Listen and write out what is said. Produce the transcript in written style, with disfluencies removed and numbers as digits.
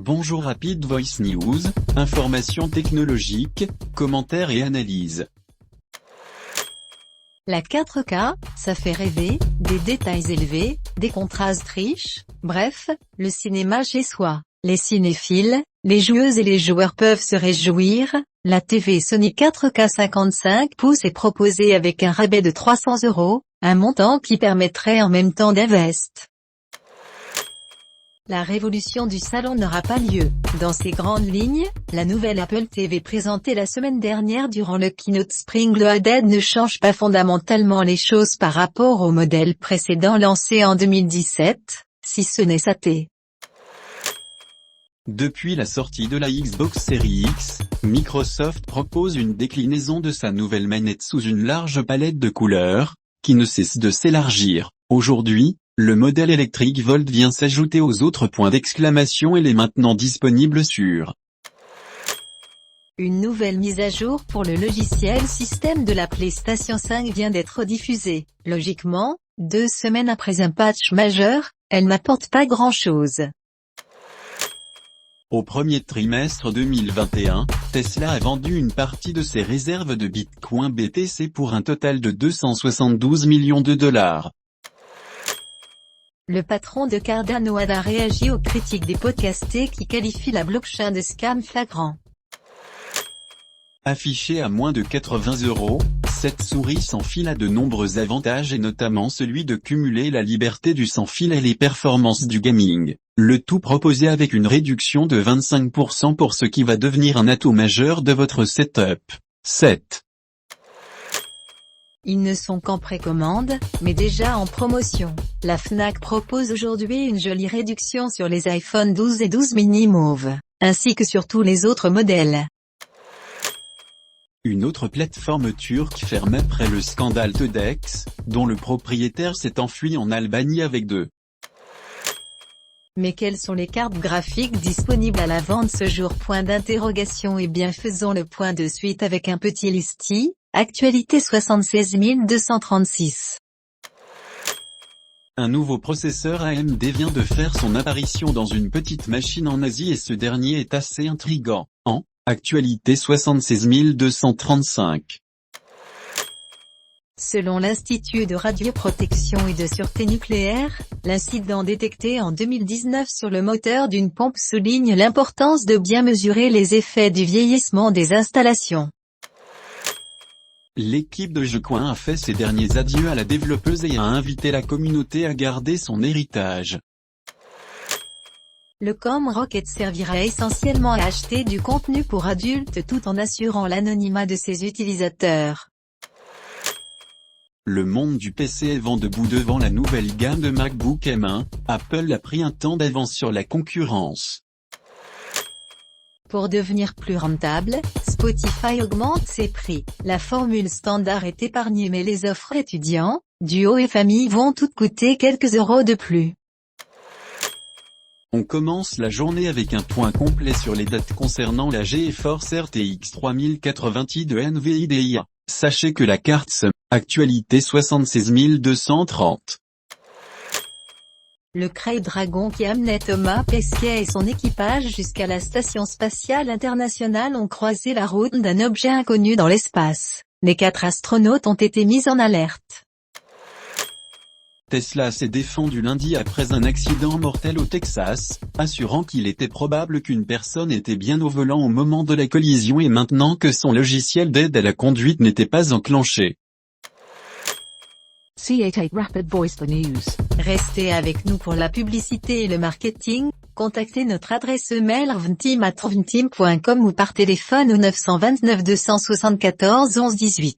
Bonjour Rapid Voice News, informations technologiques, commentaires et analyses. La 4K, ça fait rêver, des détails élevés, des contrastes riches, bref, le cinéma chez soi. Les cinéphiles, les joueuses et les joueurs peuvent se réjouir. La TV Sony 4K 55 pouces est proposée avec un rabais de 300 €, un montant qui permettrait en même temps d'investir. La révolution du salon n'aura pas lieu. Dans ses grandes lignes, la nouvelle Apple TV présentée la semaine dernière durant le Keynote Spring Loaded ne change pas fondamentalement les choses par rapport au modèle précédent lancé en 2017, si ce n'est sa T. Depuis la sortie de la Xbox Series X, Microsoft propose une déclinaison de sa nouvelle manette sous une large palette de couleurs, qui ne cesse de s'élargir. Aujourd'hui, le modèle électrique Volt vient s'ajouter aux autres points d'exclamation et est maintenant disponible sur. Une nouvelle mise à jour pour le logiciel système de la PlayStation 5 vient d'être diffusée. Logiquement, 2 semaines après un patch majeur, elle n'apporte pas grand-chose. Au premier trimestre 2021, Tesla a vendu une partie de ses réserves de Bitcoin BTC pour un total de 272 millions de dollars. Le patron de Cardano a réagi aux critiques des podcastés qui qualifient la blockchain de scam flagrant. Affichée à moins de 80 €, cette souris sans fil a de nombreux avantages et notamment celui de cumuler la liberté du sans fil et les performances du gaming. Le tout proposé avec une réduction de 25% pour ce qui va devenir un atout majeur de votre setup. 7. Ils ne sont qu'en précommande, mais déjà en promotion. La Fnac propose aujourd'hui une jolie réduction sur les iPhone 12 et 12 mini mauve, ainsi que sur tous les autres modèles. Une autre plateforme turque ferme après le scandale Todex, dont le propriétaire s'est enfui en Albanie avec deux. Mais quelles sont les cartes graphiques disponibles à la vente ce jour? Et bien faisons le point de suite avec un petit listi. Actualité 76 236. Un nouveau processeur AMD vient de faire son apparition dans une petite machine en Asie et ce dernier est assez intrigant. En actualité 76 235. Selon l'Institut de radioprotection et de sûreté nucléaire, l'incident détecté en 2019 sur le moteur d'une pompe souligne l'importance de bien mesurer les effets du vieillissement des installations. L'équipe de Jeucoin a fait ses derniers adieux à la développeuse et a invité la communauté à garder son héritage. Le Com Rocket servira essentiellement à acheter du contenu pour adultes tout en assurant l'anonymat de ses utilisateurs. Le monde du PC est vent debout devant la nouvelle gamme de MacBook M1, Apple a pris un temps d'avance sur la concurrence. Pour devenir plus rentable, Spotify augmente ses prix. La formule standard est épargnée mais les offres étudiants, duo et famille vont toutes coûter quelques euros de plus. On commence la journée avec un point complet sur les dates concernant la GeForce RTX 3080 Ti de NVIDIA. Sachez que la carte SIM, actualité 76 230. Le Crew Dragon qui amenait Thomas Pesquet et son équipage jusqu'à la Station spatiale internationale ont croisé la route d'un objet inconnu dans l'espace. Les 4 astronautes ont été mis en alerte. Tesla s'est défendu lundi après un accident mortel au Texas, assurant qu'il était probable qu'une personne était bien au volant au moment de la collision et maintenant que son logiciel d'aide à la conduite n'était pas enclenché. C88 Rapid Voice the News. Restez avec nous pour la publicité et le marketing. Contactez notre adresse mail rvnteam@rvnteam.com ou par téléphone au 929 274 11 18.